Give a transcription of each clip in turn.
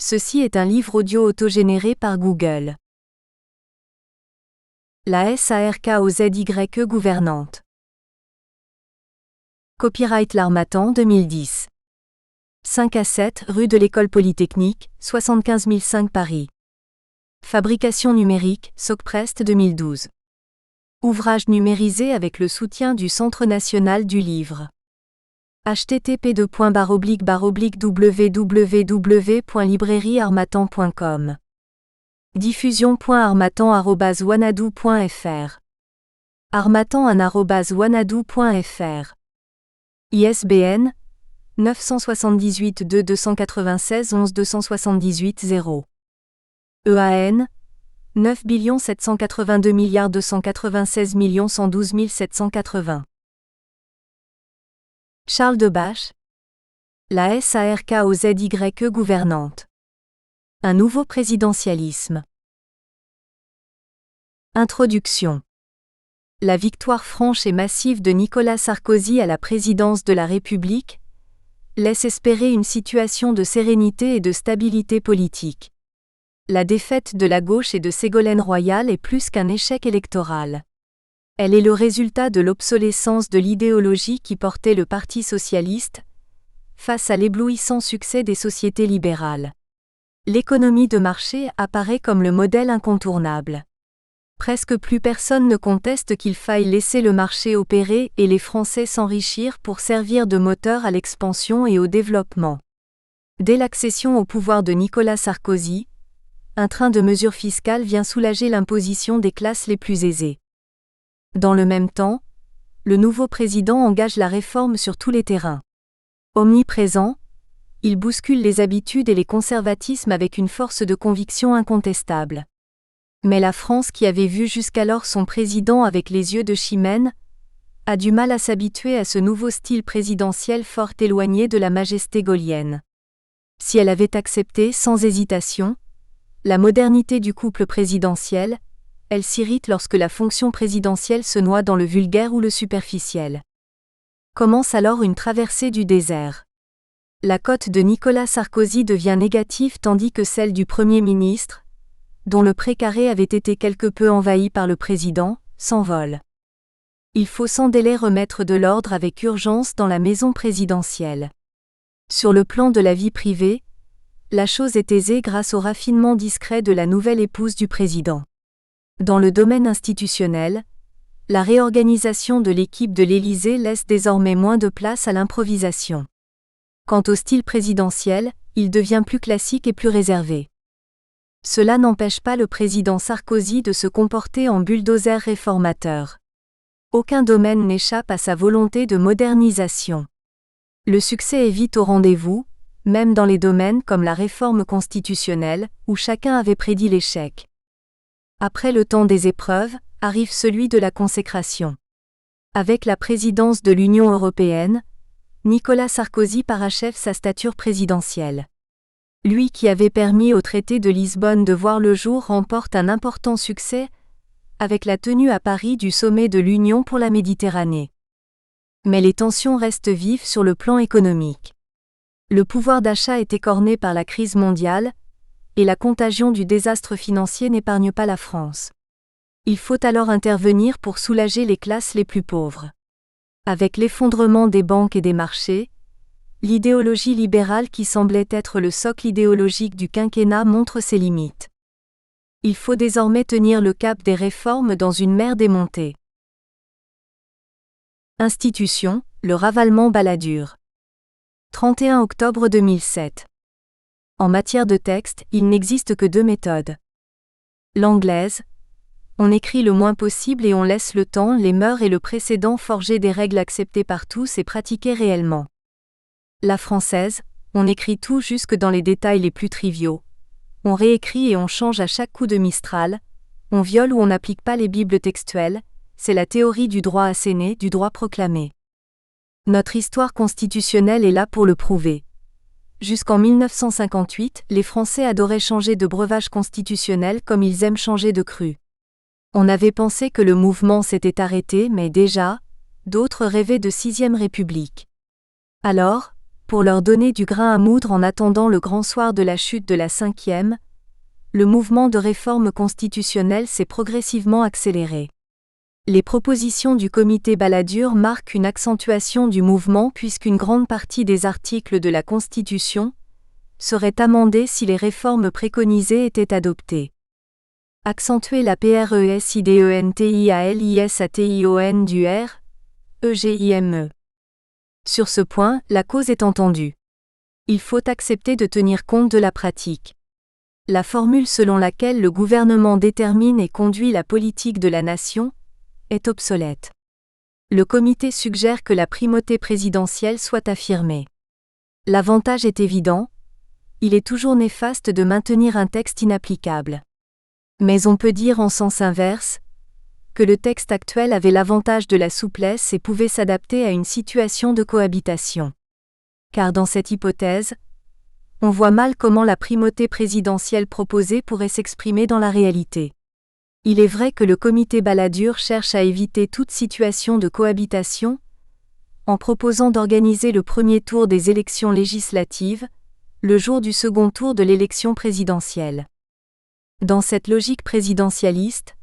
Ceci est un livre audio autogénéré par Google. La SARKOZYE gouvernante. Copyright L'Harmattan 2010. 5 à 7 rue de l'École Polytechnique, 75 005 Paris. Fabrication numérique, Socprest 2012. Ouvrage numérisé avec le soutien du Centre national du livre. http://www.librairieharmattan.com. Diffusion.harmattan@wanadoo.fr. harmattan@wanadoo.fr. ISBN 978 2 296 11 278 0. EAN 9 782 296 112 780. Charles Debache. La SARKOZYE gouvernante. Un nouveau présidentialisme. Introduction. La victoire franche et massive de Nicolas Sarkozy à la présidence de la République laisse espérer une situation de sérénité et de stabilité politique. La défaite de la gauche et de Ségolène Royal est plus qu'un échec électoral. Elle est le résultat de l'obsolescence de l'idéologie qui portait le Parti socialiste face à l'éblouissant succès des sociétés libérales. L'économie de marché apparaît comme le modèle incontournable. Presque plus personne ne conteste qu'il faille laisser le marché opérer et les Français s'enrichir pour servir de moteur à l'expansion et au développement. Dès l'accession au pouvoir de Nicolas Sarkozy, un train de mesures fiscales vient soulager l'imposition des classes les plus aisées. Dans le même temps, le nouveau président engage la réforme sur tous les terrains. Omniprésent, il bouscule les habitudes et les conservatismes avec une force de conviction incontestable. Mais la France qui avait vu jusqu'alors son président avec les yeux de Chimène, a du mal à s'habituer à ce nouveau style présidentiel fort éloigné de la majesté gaullienne. Si elle avait accepté sans hésitation la modernité du couple présidentiel, elle s'irrite lorsque la fonction présidentielle se noie dans le vulgaire ou le superficiel. Commence alors une traversée du désert. La cote de Nicolas Sarkozy devient négative tandis que celle du Premier ministre, dont le précaré avait été quelque peu envahi par le président, s'envole. Il faut sans délai remettre de l'ordre avec urgence dans la maison présidentielle. Sur le plan de la vie privée, la chose est aisée grâce au raffinement discret de la nouvelle épouse du président. Dans le domaine institutionnel, la réorganisation de l'équipe de l'Élysée laisse désormais moins de place à l'improvisation. Quant au style présidentiel, il devient plus classique et plus réservé. Cela n'empêche pas le président Sarkozy de se comporter en bulldozer réformateur. Aucun domaine n'échappe à sa volonté de modernisation. Le succès est vite au rendez-vous, même dans les domaines comme la réforme constitutionnelle, où chacun avait prédit l'échec. Après le temps des épreuves, arrive celui de la consécration. Avec la présidence de l'Union européenne, Nicolas Sarkozy parachève sa stature présidentielle. Lui qui avait permis au traité de Lisbonne de voir le jour remporte un important succès avec la tenue à Paris du sommet de l'Union pour la Méditerranée. Mais les tensions restent vives sur le plan économique. Le pouvoir d'achat est écorné par la crise mondiale, et la contagion du désastre financier n'épargne pas la France. Il faut alors intervenir pour soulager les classes les plus pauvres. Avec l'effondrement des banques et des marchés, l'idéologie libérale qui semblait être le socle idéologique du quinquennat montre ses limites. Il faut désormais tenir le cap des réformes dans une mer démontée. Institution, le ravalement Balladur. 31 octobre 2007. En matière de texte, il n'existe que 2 méthodes. L'anglaise, on écrit le moins possible et on laisse le temps, les mœurs et le précédent forger des règles acceptées par tous et pratiquées réellement. La française, on écrit tout jusque dans les détails les plus triviaux. On réécrit et on change à chaque coup de Mistral, on viole ou on n'applique pas les bibles textuelles, c'est la théorie du droit asséné, du droit proclamé. Notre histoire constitutionnelle est là pour le prouver. Jusqu'en 1958, les Français adoraient changer de breuvage constitutionnel comme ils aiment changer de crue. On avait pensé que le mouvement s'était arrêté mais déjà, d'autres rêvaient de 6e République. Alors, Pour leur donner du grain à moudre en attendant le grand soir de la chute de la 5e, le mouvement de réforme constitutionnelle s'est progressivement accéléré. Les propositions du comité Balladur marquent une accentuation du mouvement puisqu'une grande partie des articles de la Constitution seraient amendés si les réformes préconisées étaient adoptées. Accentuer la PRESIDENTIALISATION du R. EGIME. Sur ce point, la cause est entendue. Il faut accepter de tenir compte de la pratique. La formule selon laquelle le gouvernement détermine et conduit la politique de la nation est obsolète. Le comité suggère que la primauté présidentielle soit affirmée. L'avantage est évident, il est toujours néfaste de maintenir un texte inapplicable. Mais on peut dire en sens inverse que le texte actuel avait l'avantage de la souplesse et pouvait s'adapter à une situation de cohabitation. Car dans cette hypothèse, on voit mal comment la primauté présidentielle proposée pourrait s'exprimer dans la réalité. Il est vrai que le comité Balladur cherche à éviter toute situation de cohabitation, en proposant d'organiser le premier tour des élections législatives, le jour du second tour de l'élection présidentielle. Dans cette logique présidentialiste,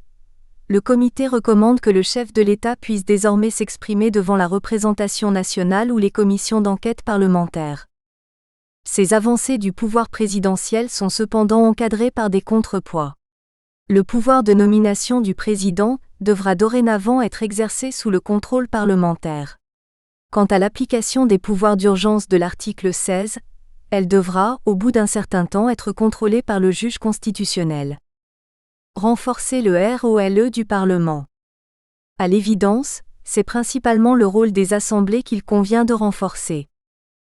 le comité recommande que le chef de l'État puisse désormais s'exprimer devant la représentation nationale ou les commissions d'enquête parlementaires. Ces avancées du pouvoir présidentiel sont cependant encadrées par des contrepoids. Le pouvoir de nomination du président devra dorénavant être exercé sous le contrôle parlementaire. Quant à l'application des pouvoirs d'urgence de l'article 16, elle devra, au bout d'un certain temps, être contrôlée par le juge constitutionnel. Renforcer le rôle du Parlement. À l'évidence, c'est principalement le rôle des assemblées qu'il convient de renforcer.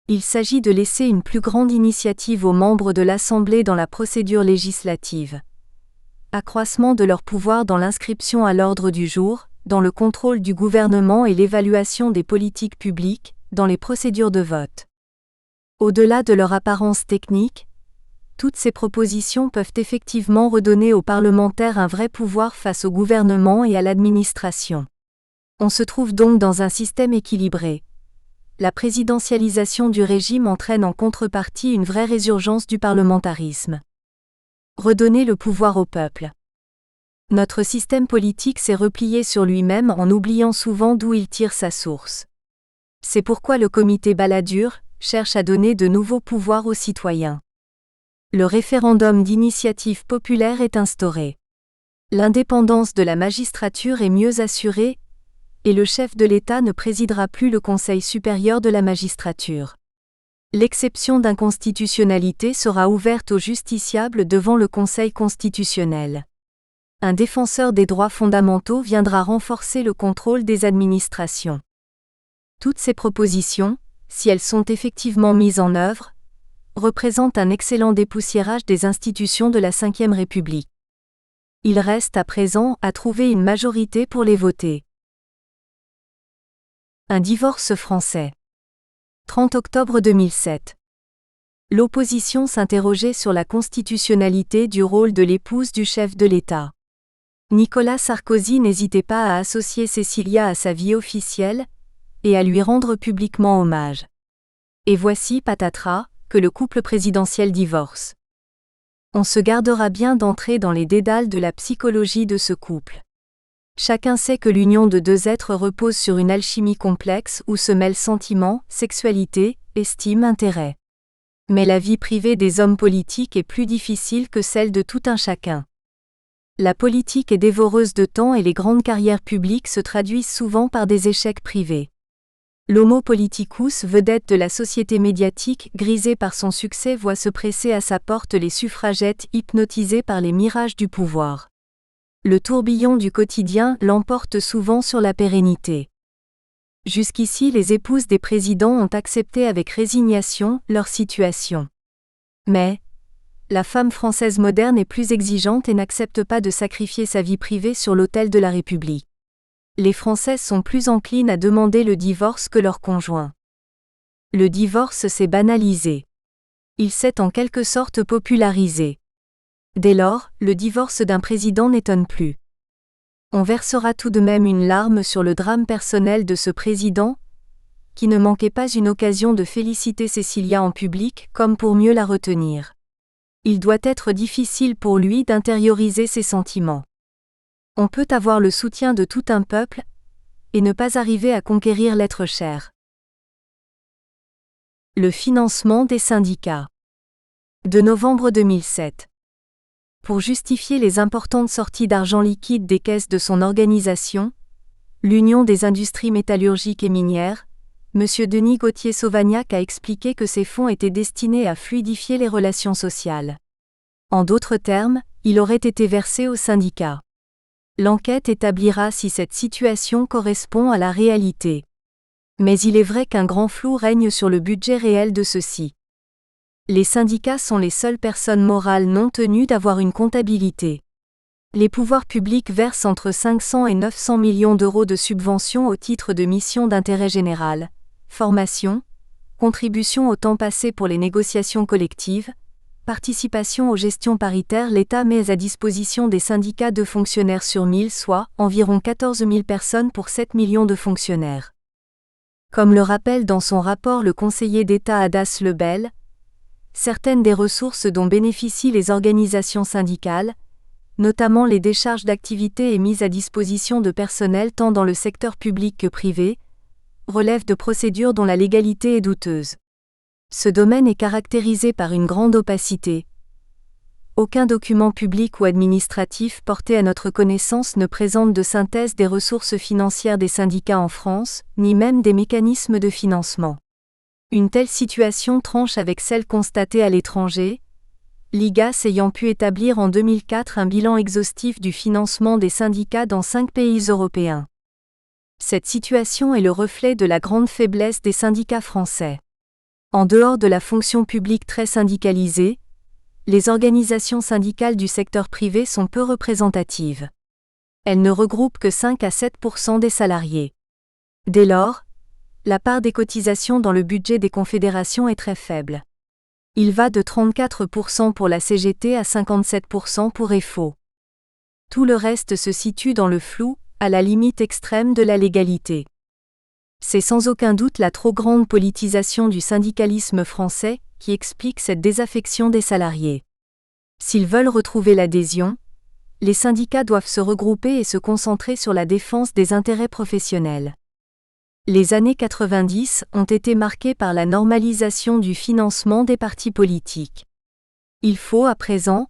Il s'agit de laisser une plus grande initiative aux membres de l'Assemblée dans la procédure législative. Accroissement de leur pouvoir dans l'inscription à l'ordre du jour, dans le contrôle du gouvernement et l'évaluation des politiques publiques, dans les procédures de vote. Au-delà de leur apparence technique, toutes ces propositions peuvent effectivement redonner aux parlementaires un vrai pouvoir face au gouvernement et à l'administration. On se trouve donc dans un système équilibré. La présidentialisation du régime entraîne en contrepartie une vraie résurgence du parlementarisme. Redonner le pouvoir au peuple. Notre système politique s'est replié sur lui-même en oubliant souvent d'où il tire sa source. C'est pourquoi le comité Balladur cherche à donner de nouveaux pouvoirs aux citoyens. Le référendum d'initiative populaire est instauré. L'indépendance de la magistrature est mieux assurée, et le chef de l'État ne présidera plus le Conseil supérieur de la magistrature. L'exception d'inconstitutionnalité sera ouverte aux justiciables devant le Conseil constitutionnel. Un défenseur des droits fondamentaux viendra renforcer le contrôle des administrations. Toutes ces propositions, si elles sont effectivement mises en œuvre, représentent un excellent dépoussiérage des institutions de la Ve République. Il reste à présent à trouver une majorité pour les voter. Un divorce français. 30 octobre 2007. L'opposition s'interrogeait sur la constitutionnalité du rôle de l'épouse du chef de l'État. Nicolas Sarkozy n'hésitait pas à associer Cécilia à sa vie officielle et à lui rendre publiquement hommage. Et voici, patatras, que le couple présidentiel divorce. On se gardera bien d'entrer dans les dédales de la psychologie de ce couple. Chacun sait que l'union de deux êtres repose sur une alchimie complexe où se mêlent sentiments, sexualité, estime, intérêt. Mais la vie privée des hommes politiques est plus difficile que celle de tout un chacun. La politique est dévoreuse de temps et les grandes carrières publiques se traduisent souvent par des échecs privés. L'homo politicus, vedette de la société médiatique, grisé par son succès, voit se presser à sa porte les suffragettes hypnotisées par les mirages du pouvoir. Le tourbillon du quotidien l'emporte souvent sur la pérennité. Jusqu'ici, les épouses des présidents ont accepté avec résignation leur situation. Mais la femme française moderne est plus exigeante et n'accepte pas de sacrifier sa vie privée sur l'autel de la République. Les Françaises sont plus enclines à demander le divorce que leurs conjoints. Le divorce s'est banalisé. Il s'est en quelque sorte popularisé. Dès lors, le divorce d'un président n'étonne plus. On versera tout de même une larme sur le drame personnel de ce président, qui ne manquait pas une occasion de féliciter Cécilia en public comme pour mieux la retenir. Il doit être difficile pour lui d'intérioriser ses sentiments. On peut avoir le soutien de tout un peuple et ne pas arriver à conquérir l'être cher. Le financement des syndicats. De novembre 2007. Pour justifier les importantes sorties d'argent liquide des caisses de son organisation, l'Union des industries métallurgiques et minières, M. Denis Gauthier-Sauvagnat a expliqué que ces fonds étaient destinés à fluidifier les relations sociales. En d'autres termes, il aurait été versé aux syndicats. L'enquête établira si cette situation correspond à la réalité. Mais il est vrai qu'un grand flou règne sur le budget réel de ceux-ci. Les syndicats sont les seules personnes morales non tenues d'avoir une comptabilité. Les pouvoirs publics versent entre 500 et 900 millions d'euros de subventions au titre de missions d'intérêt général, formation, contribution au temps passé pour les négociations collectives, participation aux gestions paritaires. L'État met à disposition des syndicats 2 fonctionnaires sur 1000, soit environ 14 000 personnes pour 7 millions de fonctionnaires. Comme le rappelle dans son rapport le conseiller d'État Adas Lebel, certaines des ressources dont bénéficient les organisations syndicales, notamment les décharges d'activité et mises à disposition de personnel tant dans le secteur public que privé, relèvent de procédures dont la légalité est douteuse. Ce domaine est caractérisé par une grande opacité. Aucun document public ou administratif porté à notre connaissance ne présente de synthèse des ressources financières des syndicats en France, ni même des mécanismes de financement. Une telle situation tranche avec celle constatée à l'étranger, l'IGAS ayant pu établir en 2004 un bilan exhaustif du financement des syndicats dans 5 pays européens. Cette situation est le reflet de la grande faiblesse des syndicats français. En dehors de la fonction publique très syndicalisée, les organisations syndicales du secteur privé sont peu représentatives. Elles ne regroupent que 5 à 7% des salariés. Dès lors, la part des cotisations dans le budget des confédérations est très faible. Il va de 34% pour la CGT à 57% pour EFO. Tout le reste se situe dans le flou, à la limite extrême de la légalité. C'est sans aucun doute la trop grande politisation du syndicalisme français qui explique cette désaffection des salariés. S'ils veulent retrouver l'adhésion, les syndicats doivent se regrouper et se concentrer sur la défense des intérêts professionnels. Les années 90 ont été marquées par la normalisation du financement des partis politiques. Il faut, à présent,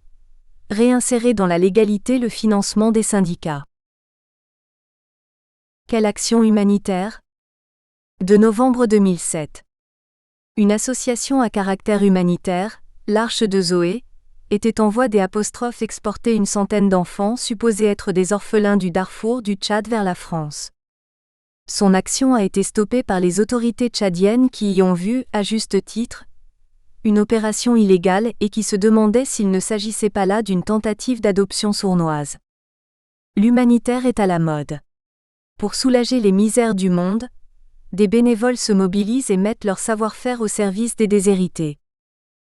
réinsérer dans la légalité le financement des syndicats. Quelle action humanitaire ? De novembre 2007. Une association à caractère humanitaire, l'Arche de Zoé, était en voie d'exporter une centaine d'enfants supposés être des orphelins du Darfour du Tchad vers la France. Son action a été stoppée par les autorités tchadiennes qui y ont vu, à juste titre, une opération illégale et qui se demandaient s'il ne s'agissait pas là d'une tentative d'adoption sournoise. L'humanitaire est à la mode. Pour soulager les misères du monde, des bénévoles se mobilisent et mettent leur savoir-faire au service des déshérités.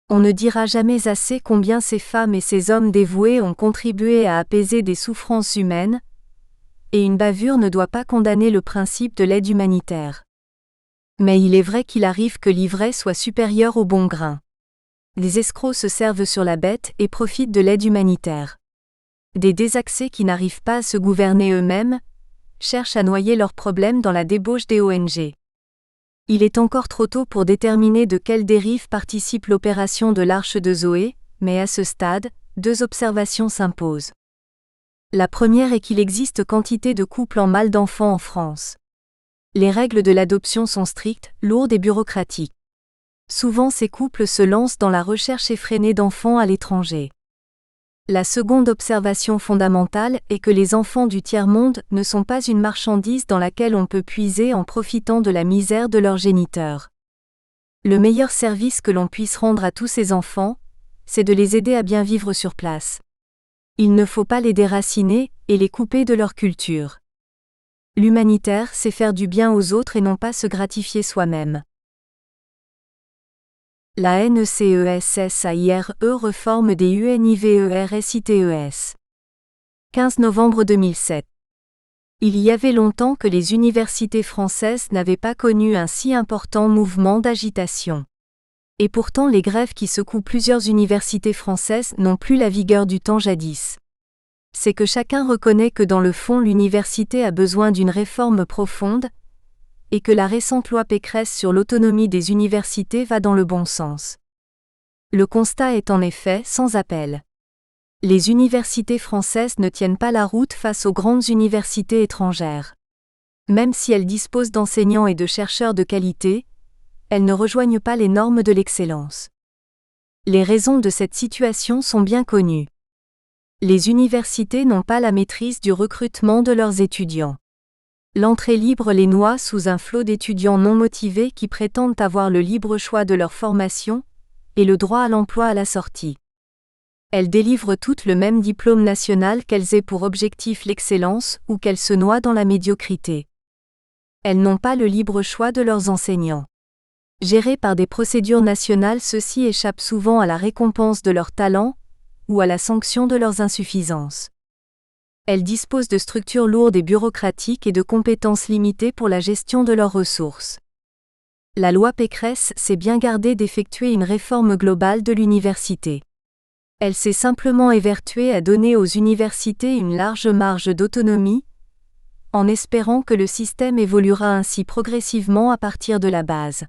On ne dira jamais assez combien ces femmes et ces hommes dévoués ont contribué à apaiser des souffrances humaines, et une bavure ne doit pas condamner le principe de l'aide humanitaire. Mais il est vrai qu'il arrive que l'ivraie soit supérieure au bon grain. Les escrocs se servent sur la bête et profitent de l'aide humanitaire. Des désaxés qui n'arrivent pas à se gouverner eux-mêmes, cherchent à noyer leurs problèmes dans la débauche des ONG. Il est encore trop tôt pour déterminer de quelle dérive participe l'opération de l'Arche de Zoé, mais à ce stade, 2 observations s'imposent. La première est qu'il existe quantité de couples en mal d'enfants en France. Les règles de l'adoption sont strictes, lourdes et bureaucratiques. Souvent ces couples se lancent dans la recherche effrénée d'enfants à l'étranger. La seconde observation fondamentale est que les enfants du tiers-monde ne sont pas une marchandise dans laquelle on peut puiser en profitant de la misère de leurs géniteurs. Le meilleur service que l'on puisse rendre à tous ces enfants, c'est de les aider à bien vivre sur place. Il ne faut pas les déraciner et les couper de leur culture. L'humanitaire, c'est faire du bien aux autres et non pas se gratifier soi-même. La NECESSAIRE réforme des UNIVERSITES. 15 novembre 2007. Il y avait longtemps que les universités françaises n'avaient pas connu un si important mouvement d'agitation. Et pourtant les grèves qui secouent plusieurs universités françaises n'ont plus la vigueur du temps jadis. C'est que chacun reconnaît que dans le fond l'université a besoin d'une réforme profonde, et que la récente loi Pécresse sur l'autonomie des universités va dans le bon sens. Le constat est en effet sans appel. Les universités françaises ne tiennent pas la route face aux grandes universités étrangères. Même si elles disposent d'enseignants et de chercheurs de qualité, elles ne rejoignent pas les normes de l'excellence. Les raisons de cette situation sont bien connues. Les universités n'ont pas la maîtrise du recrutement de leurs étudiants. L'entrée libre les noie sous un flot d'étudiants non motivés qui prétendent avoir le libre choix de leur formation et le droit à l'emploi à la sortie. Elles délivrent toutes le même diplôme national qu'elles aient pour objectif l'excellence ou qu'elles se noient dans la médiocrité. Elles n'ont pas le libre choix de leurs enseignants. Gérés par des procédures nationales, ceux-ci échappent souvent à la récompense de leur talent ou à la sanction de leurs insuffisances. Elles disposent de structures lourdes et bureaucratiques et de compétences limitées pour la gestion de leurs ressources. La loi Pécresse s'est bien gardée d'effectuer une réforme globale de l'université. Elle s'est simplement évertuée à donner aux universités une large marge d'autonomie, en espérant que le système évoluera ainsi progressivement à partir de la base.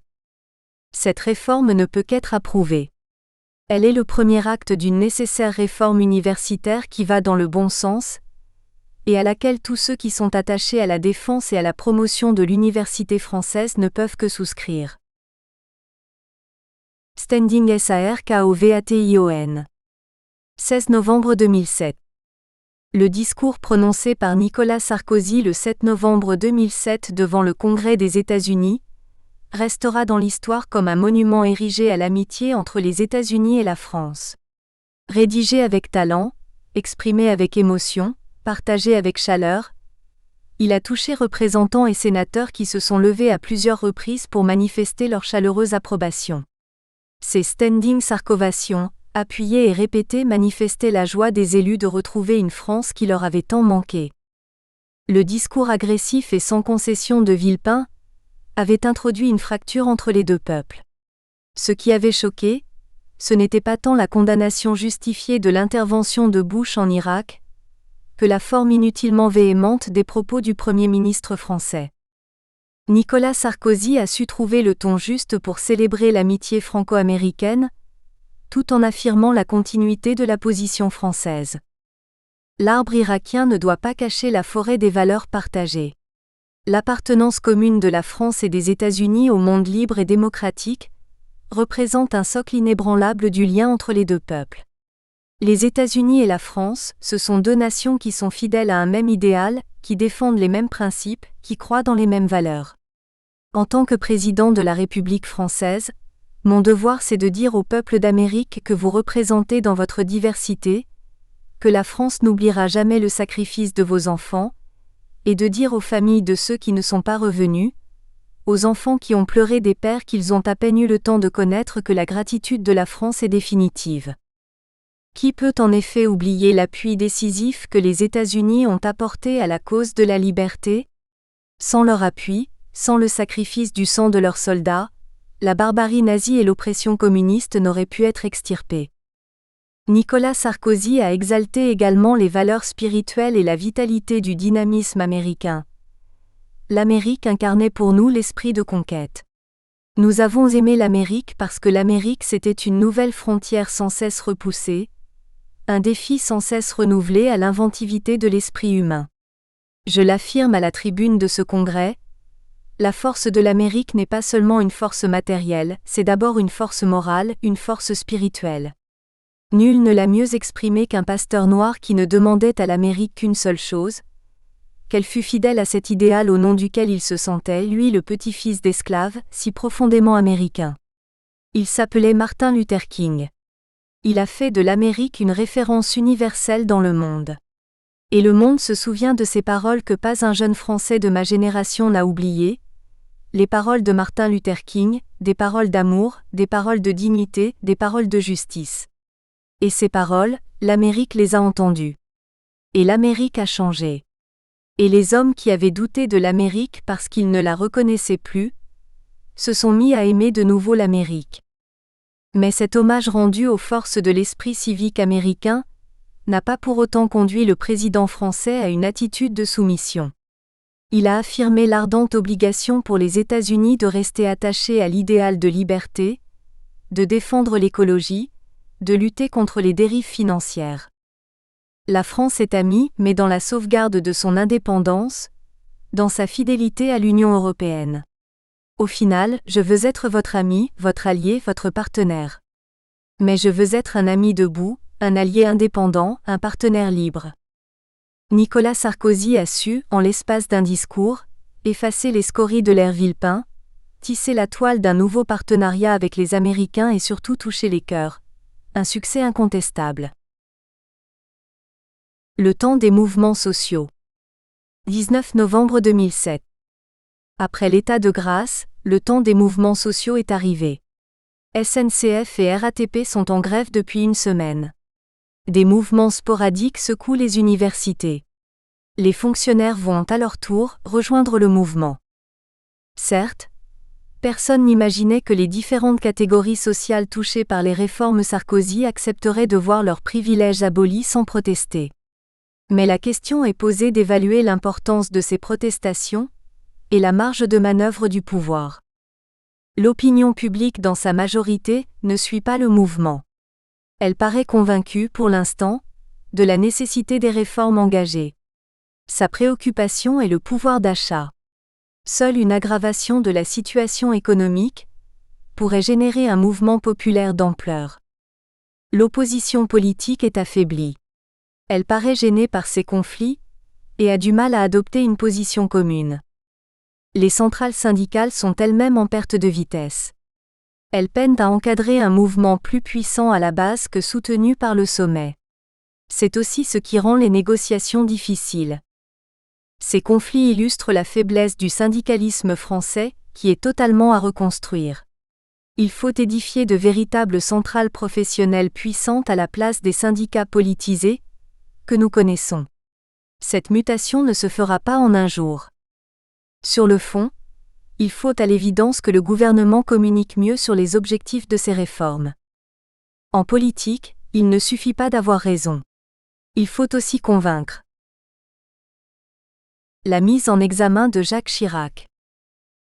Cette réforme ne peut qu'être approuvée. Elle est le premier acte d'une nécessaire réforme universitaire qui va dans le bon sens, et à laquelle tous ceux qui sont attachés à la défense et à la promotion de l'université française ne peuvent que souscrire. Standing SARKOVATION. 16 novembre 2007. Le discours prononcé par Nicolas Sarkozy le 7 novembre 2007 devant le Congrès des États-Unis restera dans l'histoire comme un monument érigé à l'amitié entre les États-Unis et la France. Rédigé avec talent, exprimé avec émotion, partagé avec chaleur, il a touché représentants et sénateurs qui se sont levés à plusieurs reprises pour manifester leur chaleureuse approbation. Ces standing sarcovations, appuyées et répétées, manifestaient la joie des élus de retrouver une France qui leur avait tant manqué. Le discours agressif et sans concession de Villepin avait introduit une fracture entre les deux peuples. Ce qui avait choqué, ce n'était pas tant la condamnation justifiée de l'intervention de Bush en Irak, que la forme inutilement véhémente des propos du Premier ministre français. Nicolas Sarkozy a su trouver le ton juste pour célébrer l'amitié franco-américaine, tout en affirmant la continuité de la position française. L'arbre irakien ne doit pas cacher la forêt des valeurs partagées. L'appartenance commune de la France et des États-Unis au monde libre et démocratique représente un socle inébranlable du lien entre les deux peuples. Les États-Unis et la France, ce sont deux nations qui sont fidèles à un même idéal, qui défendent les mêmes principes, qui croient dans les mêmes valeurs. En tant que président de la République française, mon devoir c'est de dire au peuple d'Amérique que vous représentez dans votre diversité, que la France n'oubliera jamais le sacrifice de vos enfants, et de dire aux familles de ceux qui ne sont pas revenus, aux enfants qui ont pleuré des pères qu'ils ont à peine eu le temps de connaître, que la gratitude de la France est définitive. Qui peut en effet oublier l'appui décisif que les États-Unis ont apporté à la cause de la liberté ? Sans leur appui, sans le sacrifice du sang de leurs soldats, la barbarie nazie et l'oppression communiste n'auraient pu être extirpées. Nicolas Sarkozy a exalté également les valeurs spirituelles et la vitalité du dynamisme américain. L'Amérique incarnait pour nous l'esprit de conquête. Nous avons aimé l'Amérique parce que l'Amérique c'était une nouvelle frontière sans cesse repoussée, un défi sans cesse renouvelé à l'inventivité de l'esprit humain. Je l'affirme à la tribune de ce congrès, la force de l'Amérique n'est pas seulement une force matérielle, c'est d'abord une force morale, une force spirituelle. Nul ne l'a mieux exprimé qu'un pasteur noir qui ne demandait à l'Amérique qu'une seule chose, qu'elle fût fidèle à cet idéal au nom duquel il se sentait, lui le petit-fils d'esclave, si profondément américain. Il s'appelait Martin Luther King. Il a fait de l'Amérique une référence universelle dans le monde. Et le monde se souvient de ces paroles que pas un jeune Français de ma génération n'a oubliées, les paroles de Martin Luther King, des paroles d'amour, des paroles de dignité, des paroles de justice. Et ces paroles, l'Amérique les a entendues. Et l'Amérique a changé. Et les hommes qui avaient douté de l'Amérique parce qu'ils ne la reconnaissaient plus, se sont mis à aimer de nouveau l'Amérique. Mais cet hommage rendu aux forces de l'esprit civique américain n'a pas pour autant conduit le président français à une attitude de soumission. Il a affirmé l'ardente obligation pour les États-Unis de rester attachés à l'idéal de liberté, de défendre l'écologie, de lutter contre les dérives financières. La France est amie, mais dans la sauvegarde de son indépendance, dans sa fidélité à l'Union européenne. Au final, je veux être votre ami, votre allié, votre partenaire. Mais je veux être un ami debout, un allié indépendant, un partenaire libre. Nicolas Sarkozy a su, en l'espace d'un discours, effacer les scories de l'ère Villepin, tisser la toile d'un nouveau partenariat avec les Américains et surtout toucher les cœurs. Un succès incontestable. Le temps des mouvements sociaux. 19 novembre 2007. Après l'état de grâce, le temps des mouvements sociaux est arrivé. SNCF et RATP sont en grève depuis une semaine. Des mouvements sporadiques secouent les universités. Les fonctionnaires vont à leur tour rejoindre le mouvement. Certes, personne n'imaginait que les différentes catégories sociales touchées par les réformes Sarkozy accepteraient de voir leurs privilèges abolis sans protester. Mais la question est posée d'évaluer l'importance de ces protestations et la marge de manœuvre du pouvoir. L'opinion publique dans sa majorité ne suit pas le mouvement. Elle paraît convaincue, pour l'instant, de la nécessité des réformes engagées. Sa préoccupation est le pouvoir d'achat. Seule une aggravation de la situation économique pourrait générer un mouvement populaire d'ampleur. L'opposition politique est affaiblie. Elle paraît gênée par ces conflits et a du mal à adopter une position commune. Les centrales syndicales sont elles-mêmes en perte de vitesse. Elles peinent à encadrer un mouvement plus puissant à la base que soutenu par le sommet. C'est aussi ce qui rend les négociations difficiles. Ces conflits illustrent la faiblesse du syndicalisme français, qui est totalement à reconstruire. Il faut édifier de véritables centrales professionnelles puissantes à la place des syndicats politisés que nous connaissons. Cette mutation ne se fera pas en un jour. Sur le fond, il faut à l'évidence que le gouvernement communique mieux sur les objectifs de ces réformes. En politique, il ne suffit pas d'avoir raison. Il faut aussi convaincre. La mise en examen de Jacques Chirac.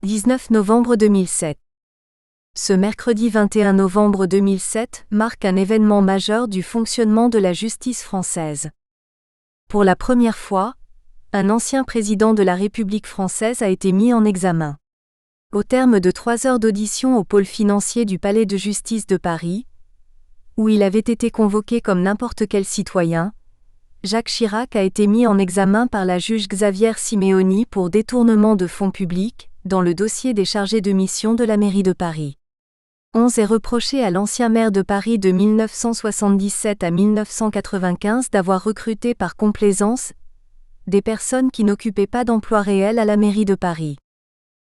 19 novembre 2007. Ce mercredi 21 novembre 2007 marque un événement majeur du fonctionnement de la justice française. Pour la première fois, un ancien président de la République française a été mis en examen. Au terme de 3 heures d'audition au pôle financier du Palais de justice de Paris, où il avait été convoqué comme n'importe quel citoyen, Jacques Chirac a été mis en examen par la juge Xavière Simeoni pour détournement de fonds publics, dans le dossier des chargés de mission de la mairie de Paris. 11 est reproché à l'ancien maire de Paris de 1977 à 1995 d'avoir recruté par complaisance des personnes qui n'occupaient pas d'emploi réel à la mairie de Paris.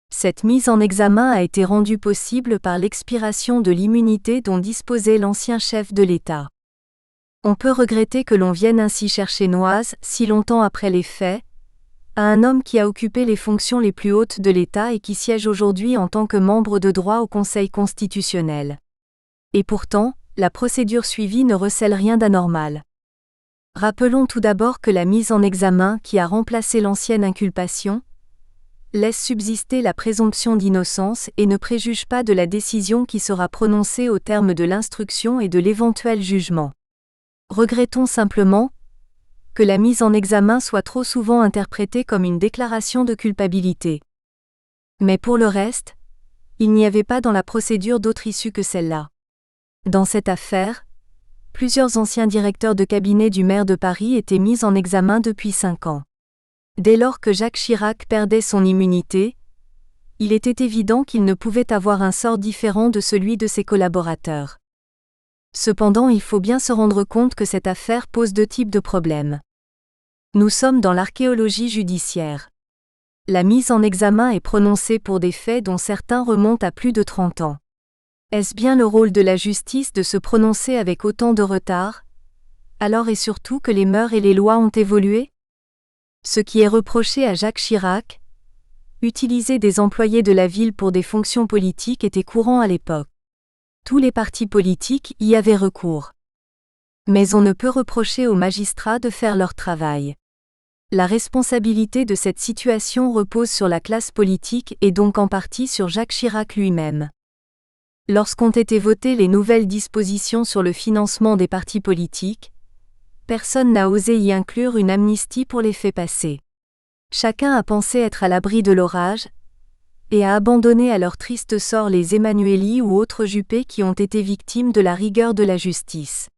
Cette mise en examen a été rendue possible par l'expiration de l'immunité dont disposait l'ancien chef de l'État. On peut regretter que l'on vienne ainsi chercher noise, si longtemps après les faits, à un homme qui a occupé les fonctions les plus hautes de l'État et qui siège aujourd'hui en tant que membre de droit au Conseil constitutionnel. Et pourtant, la procédure suivie ne recèle rien d'anormal. Rappelons tout d'abord que la mise en examen qui a remplacé l'ancienne inculpation laisse subsister la présomption d'innocence et ne préjuge pas de la décision qui sera prononcée au terme de l'instruction et de l'éventuel jugement. Regrettons simplement que la mise en examen soit trop souvent interprétée comme une déclaration de culpabilité. Mais pour le reste, il n'y avait pas dans la procédure d'autre issue que celle-là. Dans cette affaire, plusieurs anciens directeurs de cabinet du maire de Paris étaient mis en examen depuis 5 ans. Dès lors que Jacques Chirac perdait son immunité, il était évident qu'il ne pouvait avoir un sort différent de celui de ses collaborateurs. Cependant, il faut bien se rendre compte que cette affaire pose 2 types de problèmes. Nous sommes dans l'archéologie judiciaire. La mise en examen est prononcée pour des faits dont certains remontent à plus de 30 ans. Est-ce bien le rôle de la justice de se prononcer avec autant de retard, alors et surtout que les mœurs et les lois ont évolué ? Ce qui est reproché à Jacques Chirac, utiliser des employés de la ville pour des fonctions politiques était courant à l'époque. Tous les partis politiques y avaient recours. Mais on ne peut reprocher aux magistrats de faire leur travail. La responsabilité de cette situation repose sur la classe politique et donc en partie sur Jacques Chirac lui-même. Lorsqu'ont été votées les nouvelles dispositions sur le financement des partis politiques, personne n'a osé y inclure une amnistie pour les faits passés. Chacun a pensé être à l'abri de l'orage, et a abandonné à leur triste sort les Emmanueli ou autres Juppé qui ont été victimes de la rigueur de la justice.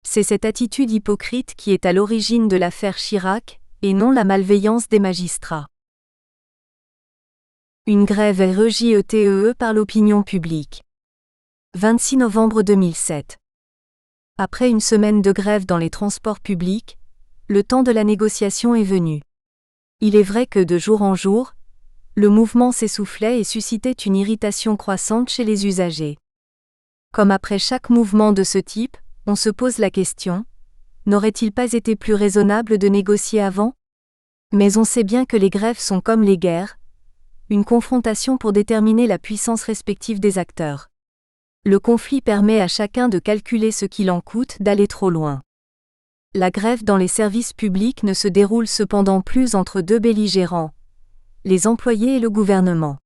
C'est cette attitude hypocrite qui est à l'origine de l'affaire Chirac, et non la malveillance des magistrats. Une grève est rejetée par l'opinion publique. 26 novembre 2007. Après une semaine de grève dans les transports publics, le temps de la négociation est venu. Il est vrai que de jour en jour, le mouvement s'essoufflait et suscitait une irritation croissante chez les usagers. Comme après chaque mouvement de ce type, on se pose la question, n'aurait-il pas été plus raisonnable de négocier avant ? Mais on sait bien que les grèves sont comme les guerres, une confrontation pour déterminer la puissance respective des acteurs. Le conflit permet à chacun de calculer ce qu'il en coûte d'aller trop loin. La grève dans les services publics ne se déroule cependant plus entre deux belligérants, les employés et le gouvernement.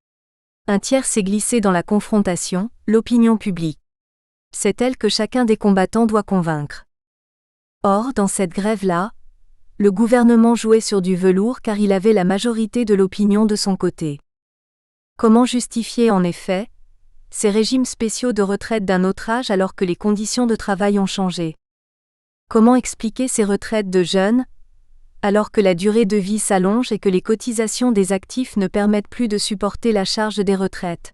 Un tiers s'est glissé dans la confrontation, l'opinion publique. C'est elle que chacun des combattants doit convaincre. Or, dans cette grève-là, le gouvernement jouait sur du velours car il avait la majorité de l'opinion de son côté. Comment justifier en effet ces régimes spéciaux de retraite d'un autre âge alors que les conditions de travail ont changé? Comment expliquer ces retraites de jeunes, alors que la durée de vie s'allonge et que les cotisations des actifs ne permettent plus de supporter la charge des retraites?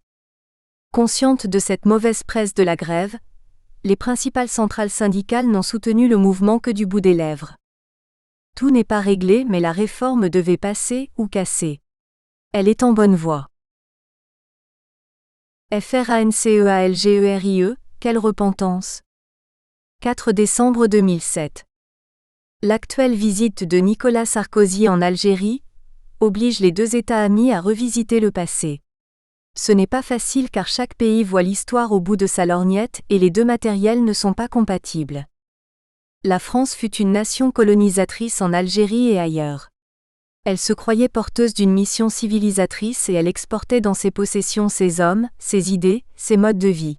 Conscientes de cette mauvaise presse de la grève, les principales centrales syndicales n'ont soutenu le mouvement que du bout des lèvres. Tout n'est pas réglé mais la réforme devait passer ou casser. Elle est en bonne voie. FRANCEALGERIE, quelle repentance! 4 décembre 2007. L'actuelle visite de Nicolas Sarkozy en Algérie oblige les deux États amis à revisiter le passé. Ce n'est pas facile car chaque pays voit l'histoire au bout de sa lorgnette et les deux matériels ne sont pas compatibles. La France fut une nation colonisatrice en Algérie et ailleurs. Elle se croyait porteuse d'une mission civilisatrice et elle exportait dans ses possessions ses hommes, ses idées, ses modes de vie.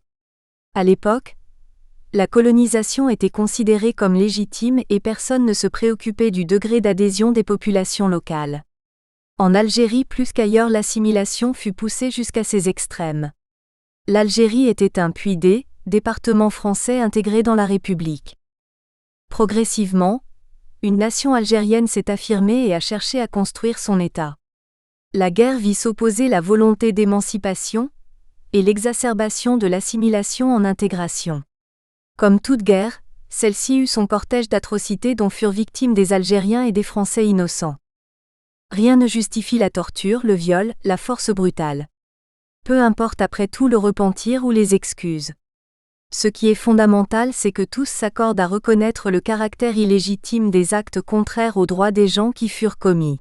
À l'époque, la colonisation était considérée comme légitime et personne ne se préoccupait du degré d'adhésion des populations locales. En Algérie plus qu'ailleurs l'assimilation fut poussée jusqu'à ses extrêmes. L'Algérie était un puits département français intégré dans la République. Progressivement, une nation algérienne s'est affirmée et a cherché à construire son État. La guerre vit s'opposer la volonté d'émancipation et l'exacerbation de l'assimilation en intégration. Comme toute guerre, celle-ci eut son cortège d'atrocités dont furent victimes des Algériens et des Français innocents. Rien ne justifie la torture, le viol, la force brutale. Peu importe après tout le repentir ou les excuses. Ce qui est fondamental, c'est que tous s'accordent à reconnaître le caractère illégitime des actes contraires aux droits des gens qui furent commis.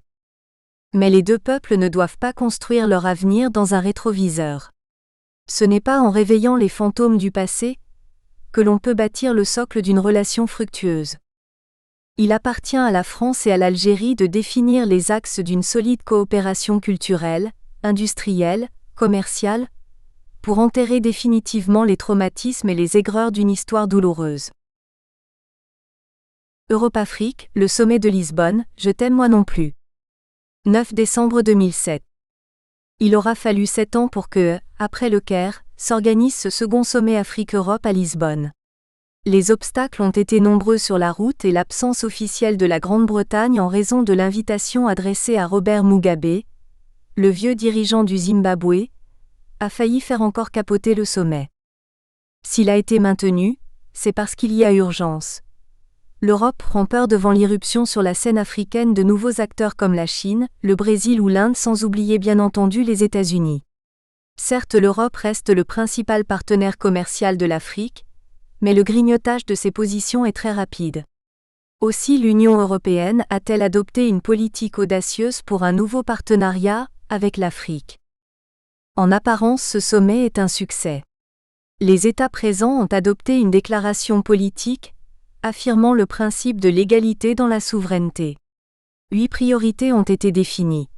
Mais les deux peuples ne doivent pas construire leur avenir dans un rétroviseur. Ce n'est pas en réveillant les fantômes du passé que l'on peut bâtir le socle d'une relation fructueuse. Il appartient à la France et à l'Algérie de définir les axes d'une solide coopération culturelle, industrielle, commerciale, pour enterrer définitivement les traumatismes et les aigreurs d'une histoire douloureuse. Europe-Afrique, le sommet de Lisbonne, je t'aime moi non plus. 9 décembre 2007. Il aura fallu 7 ans pour que, après le Caire, s'organise ce second sommet Afrique-Europe à Lisbonne. Les obstacles ont été nombreux sur la route et l'absence officielle de la Grande-Bretagne en raison de l'invitation adressée à Robert Mugabe, le vieux dirigeant du Zimbabwe, a failli faire encore capoter le sommet. S'il a été maintenu, c'est parce qu'il y a urgence. L'Europe prend peur devant l'irruption sur la scène africaine de nouveaux acteurs comme la Chine, le Brésil ou l'Inde sans oublier bien entendu les États-Unis. Certes, l'Europe reste le principal partenaire commercial de l'Afrique, mais le grignotage de ses positions est très rapide. Aussi l'Union européenne a-t-elle adopté une politique audacieuse pour un nouveau partenariat avec l'Afrique. En apparence, ce sommet est un succès. Les États présents ont adopté une déclaration politique, affirmant le principe de l'égalité dans la souveraineté. 8 priorités ont été définies.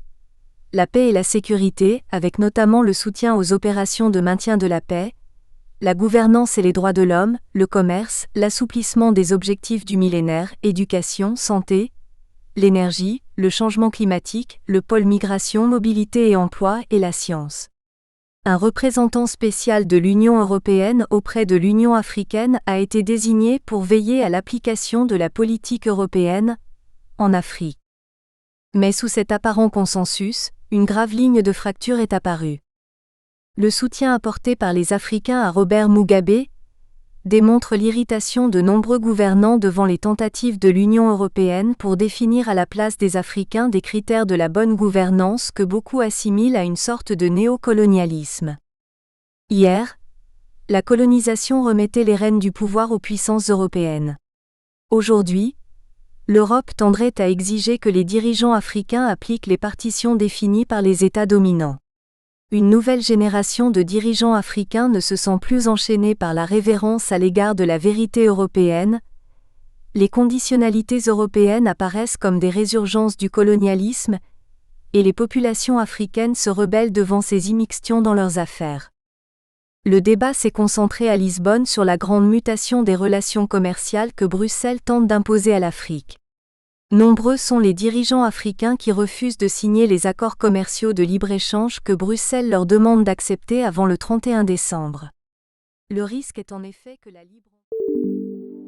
La paix et la sécurité, avec notamment le soutien aux opérations de maintien de la paix, la gouvernance et les droits de l'homme, le commerce, l'assouplissement des objectifs du millénaire, éducation, santé, l'énergie, le changement climatique, le pôle migration, mobilité et emploi et la science. Un représentant spécial de l'Union européenne auprès de l'Union africaine a été désigné pour veiller à l'application de la politique européenne en Afrique. Mais sous cet apparent consensus, une grave ligne de fracture est apparue. Le soutien apporté par les Africains à Robert Mugabe démontre l'irritation de nombreux gouvernants devant les tentatives de l'Union européenne pour définir à la place des Africains des critères de la bonne gouvernance que beaucoup assimilent à une sorte de néocolonialisme. Hier, la colonisation remettait les rênes du pouvoir aux puissances européennes. Aujourd'hui, l'Europe tendrait à exiger que les dirigeants africains appliquent les partitions définies par les États dominants. Une nouvelle génération de dirigeants africains ne se sent plus enchaînée par la révérence à l'égard de la vérité européenne. Les conditionnalités européennes apparaissent comme des résurgences du colonialisme, et les populations africaines se rebellent devant ces immixtions dans leurs affaires. Le débat s'est concentré à Lisbonne sur la grande mutation des relations commerciales que Bruxelles tente d'imposer à l'Afrique. Nombreux sont les dirigeants africains qui refusent de signer les accords commerciaux de libre-échange que Bruxelles leur demande d'accepter avant le 31 décembre. Le risque est en effet que la libre...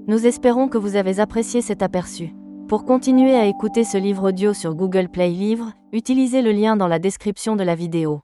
Nous espérons que vous avez apprécié cet aperçu. Pour continuer à écouter ce livre audio sur Google Play Livres, utilisez le lien dans la description de la vidéo.